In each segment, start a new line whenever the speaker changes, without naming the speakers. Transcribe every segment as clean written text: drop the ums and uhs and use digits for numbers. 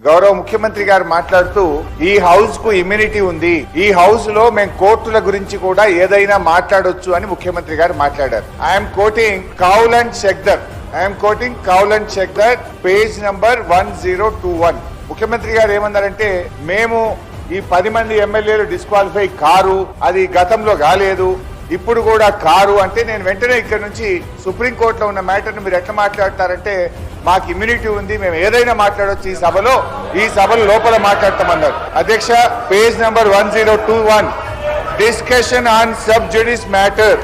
గౌరవ ముఖ్యమంత్రి గారు మాట్లాడుతూ ఈ హౌస్ కు ఇమ్యూనిటీ ఉంది, ఈ హౌస్ లో మేము కోర్టుల గురించి కూడా ఏదైనా మాట్లాడొచ్చు అని ముఖ్యమంత్రి గారు మాట్లాడారు. I'm quoting Kaul and Shakdher page number 1021. ముఖ్యమంత్రి గారు ఏమన్నారంటే, మేము ఈ 10 మంది ఎమ్మెల్యేలు డిస్క్వాలిఫై కారు, అది గతంలో కాలేదు, ఇప్పుడు కూడా కారు అంటే నేను వెంటనే ఇక్కడ నుంచి సుప్రీంకోర్టులో ఉన్న మ్యాటర్ ను మీరు ఎట్లా మాట్లాడతారంటే, మాకు ఇమ్యూనిటీ ఉంది, మేము ఏదైనా మాట్లాడొచ్చు ఈ సభలో లోపల మాట్లాడతామన్నారు. అధ్యక్ష, page number 1021, discussion on sub జుడిస్ matter,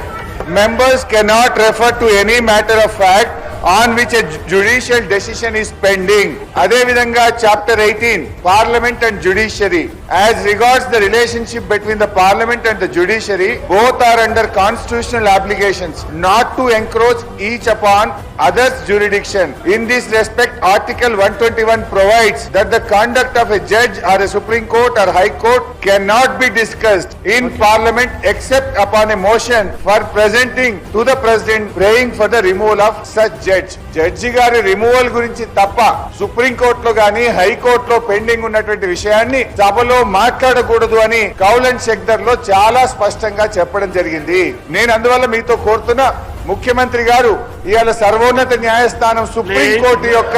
members cannot refer to any matter of fact on which a judicial decision is pending. అదే విధంగా chapter 18, parliament and judiciary, as regards the relationship between the parliament and the judiciary, both are under constitutional obligations not to encroach each upon others jurisdiction. In this respect, article 121 provides that the conduct of a judge or a supreme court or high court cannot be discussed in parliament except upon a motion for presenting to the president praying for the removal of such judge. Judge గారి removal గురించి తప్ప సుప్రీంకోర్టులో గాని హైకోర్టులో pending ఉన్నటువంటి విషయాన్ని సభలో మాట్లాడకూడదు అని కౌల్ అండ్ షెక్దర్ లో చాలా స్పష్టంగా చెప్పడం జరిగింది. నేను అందువల్ల మీతో కోరుతున్నా, ముఖ్యమంత్రి గారు ఇవాళ సర్వోన్నత న్యాయస్థానం సుప్రీంకోర్టు యొక్క